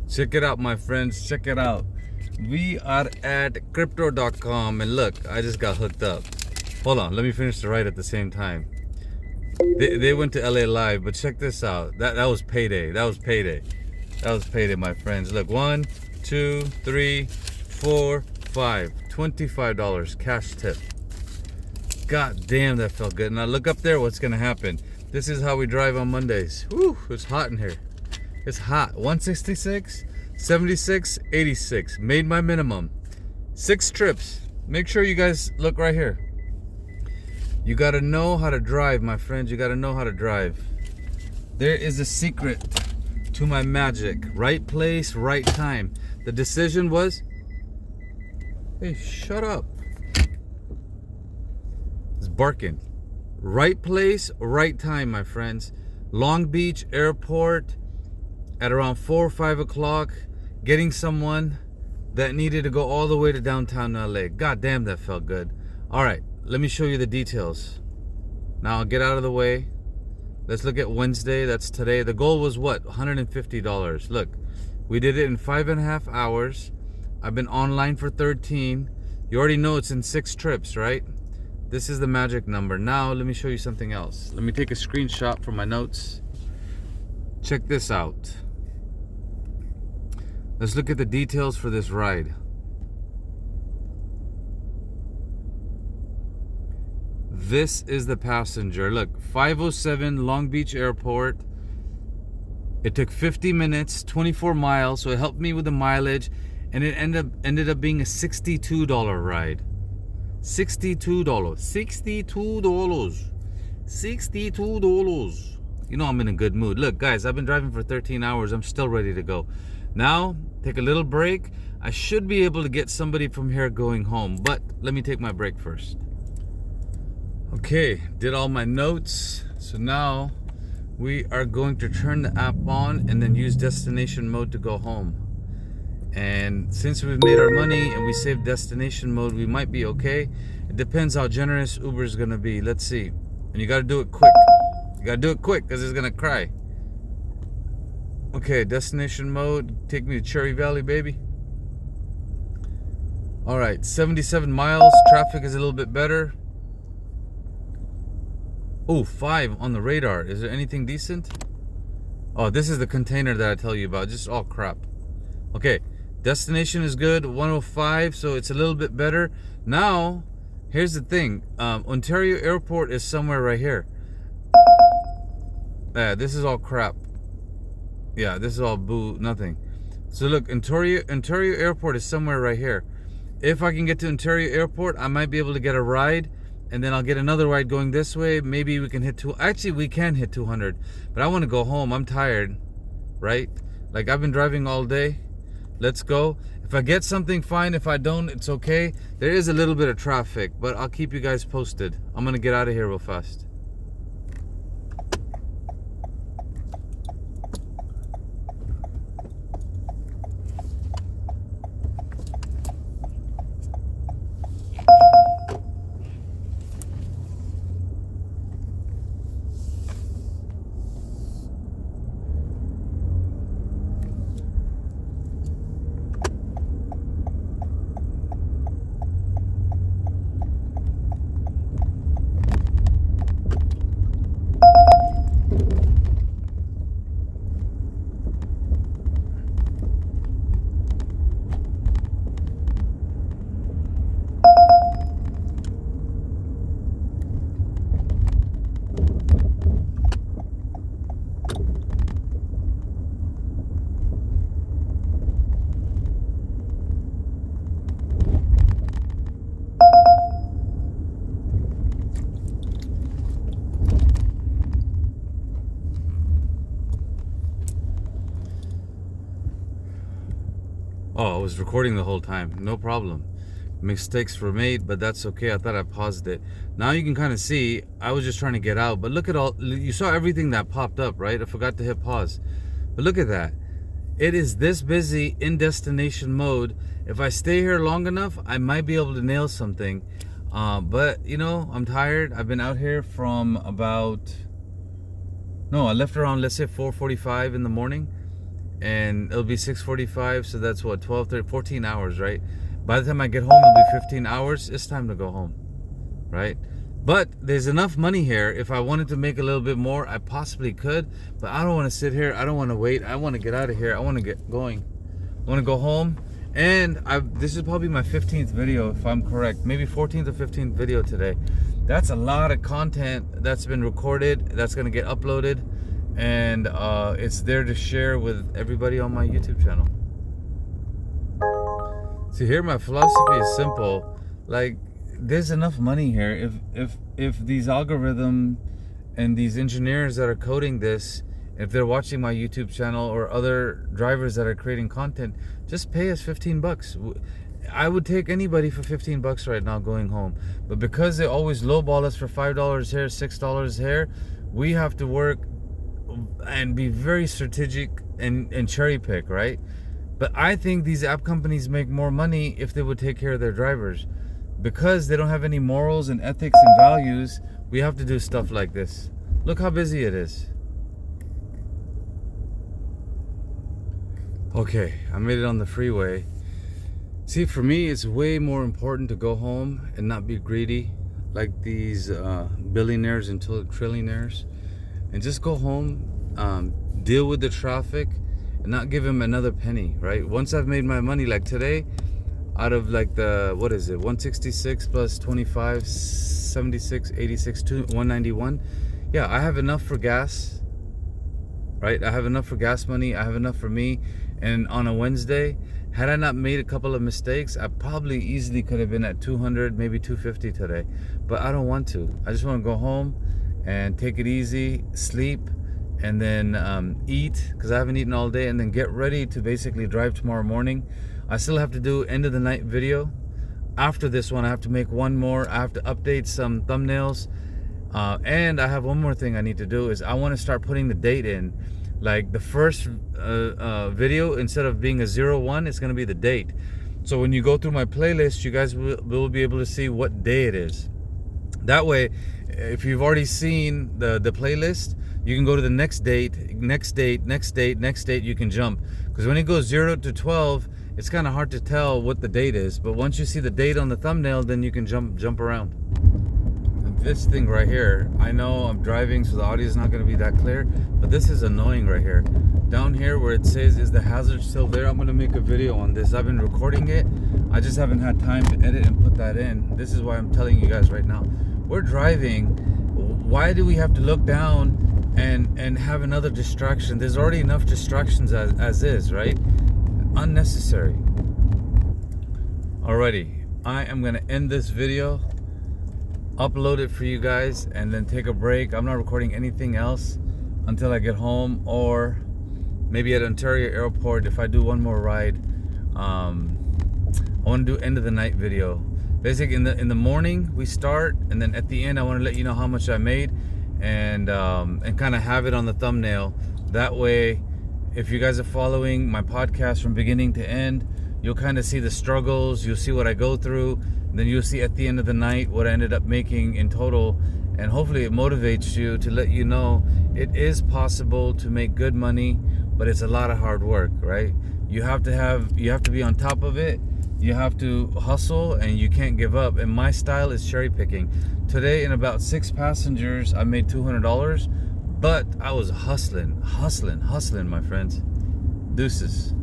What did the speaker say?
Check it out, my friends. Check it out. We are at crypto.com, and look, I just got hooked up. Hold on, let me finish the ride at the same time. They went to LA Live, but check this out. That was payday. That was payday. That was payday, my friends. Look, 1, 2, 3, 4, 5. $25 cash tip. God damn, that felt good. Now look up there, what's gonna happen. This is how we drive on Mondays. Whew, it's hot in here. It's hot. 166, 76, 86. Made my minimum. 6 trips. Make sure you guys look right here. You gotta know how to drive, my friends. You gotta know how to drive. There is a secret to my magic. Right place, right time. The decision was... Hey, shut up. It's barking. Right place, right time, my friends. Long Beach Airport at around 4 or 5 o'clock. Getting someone that needed to go all the way to downtown LA. God damn, that felt good. All right. Let me show you the details. Now I'll get out of the way. Let's look at Wednesday. That's today. The goal was what? $150. Look, we did it in 5.5 hours. I've been online for 13. You already know it's in 6 trips, right? This is the magic number. Now let me show you something else. Let me take a screenshot from my notes. Check this out. Let's look at the details for this ride. This is the passenger. Look, 507 Long Beach Airport. It took 50 minutes, 24 miles, so it helped me with the mileage, and it ended up being a $62 ride. $62. $62. You know I'm in a good mood. Look, guys, I've been driving for 13 hours. I'm still ready to go. Now, take a little break. I should be able to get somebody from here going home, but let me take my break first. Okay, did all my notes. So now we are going to turn the app on and then use destination mode to go home. And since we've made our money and we saved destination mode, we might be okay. It depends how generous Uber is gonna be. Let's see. And you gotta do it quick. You gotta do it quick because it's gonna cry. Okay, destination mode. Take me to Cherry Valley, baby. All right, 77 miles. Traffic is a little bit better. Oh, 5 on the radar. Is there anything decent? Oh, this is the container that I tell you about. Just all crap. Okay, destination is good. 105, so it's a little bit better. Now, here's the thing. Ontario Airport is somewhere right here. This is all crap. Yeah, this is all boo, nothing. So look, Ontario Airport is somewhere right here. If I can get to Ontario Airport, I might be able to get a ride. And then I'll get another ride going this way. Maybe we can hit actually we can hit 200, but I want to go home. I'm tired, right? Like, I've been driving all day. Let's go. If I get something, fine. If I don't, it's okay. There is a little bit of traffic, but I'll keep you guys posted. I'm gonna get out of here real fast. Oh, I was recording the whole time. No problem. Mistakes were made, but that's okay. I thought I paused it. Now you can kind of see, I was just trying to get out, but look at all, you saw everything that popped up, right? I forgot to hit pause. But look at that. It is this busy in destination mode. If I stay here long enough, I might be able to nail something. But, you know, I'm tired. I've been out here from about... No, I left around, let's say, 4:45 in the morning. and it'll be 6:45, so that's what, 12, 13, 14 hours, right? By the time I get home, it'll be 15 hours. It's time to go home, right? But there's enough money here. If I wanted to make a little bit more, I possibly could, but I don't want to sit here. I don't want to wait. I want to get out of here. I want to get going. I want to go home. And this is probably my 15th video, if I'm correct. Maybe 14th or 15th video today. That's a lot of content that's been recorded, that's going to get uploaded, and it's there to share with everybody on my YouTube channel. See, here my philosophy is simple. Like, there's enough money here. If these algorithms and these engineers that are coding this, if they're watching my YouTube channel, or other drivers that are creating content, just pay us 15 bucks. I would take anybody for 15 bucks right now going home. But because they always lowball us for $5 here, $6 here, we have to work and be very strategic and cherry pick, right? But I think these app companies make more money if they would take care of their drivers. Because they don't have any morals and ethics and values, we have to do stuff like this. Look how busy it is. Okay, I made it on the freeway. See, for me, it's way more important to go home and not be greedy like these billionaires and trillionaires, and just go home, deal with the traffic, and not give him another penny, right? Once I've made my money, like today, out of like the, what is it, 166 plus 25, 76, 86, 191. Yeah, I have enough for gas, right? I have enough for gas money. I have enough for me. And on a Wednesday, had I not made a couple of mistakes, I probably easily could have been at 200, maybe 250 today. But I don't want to. I just want to go home and take it easy, sleep, and then eat, because I haven't eaten all day, and then get ready to basically drive tomorrow morning. I still have to do end of the night video. After this one, I have to make one more. I have to update some thumbnails. And I have one more thing I need to do, is I want to start putting the date in. Like the first video, instead of being a 01, it's going to be the date. So when you go through my playlist, you guys will be able to see what day it is. That way, if you've already seen the playlist, you can go to the next date, next date, next date, next date. You can jump, because when it goes 0 to 12, it's kind of hard to tell what the date is. But once you see the date on the thumbnail, then you can jump around. This thing right here, I know I'm driving, so the audio is not going to be that clear, but this is annoying right here. Down here where it says, is the hazard still there? I'm going to make a video on this. I've been recording it. I just haven't had time to edit and put that in. This is why I'm telling you guys right now. We're driving. Why do we have to look down and have another distraction? There's already enough distractions as is, right? Unnecessary. Alrighty, I am going to end this video, upload it for you guys, and then take a break. I'm not recording anything else until I get home, or maybe at Ontario Airport if I do one more ride. I want to do end of the night video. Basically, in the morning we start, and then at the end I want to let you know how much I made, and kind of have it on the thumbnail. That way, if you guys are following my podcast from beginning to end, you'll kind of see the struggles. You'll see what I go through. Then you'll see at the end of the night what I ended up making in total, and hopefully it motivates you to let you know it is possible to make good money, but it's a lot of hard work, right? You have to be on top of it. You have to hustle, and you can't give up. And my style is cherry picking. Today, in about 6 passengers, I made $200, but I was hustling, my friends. Deuces.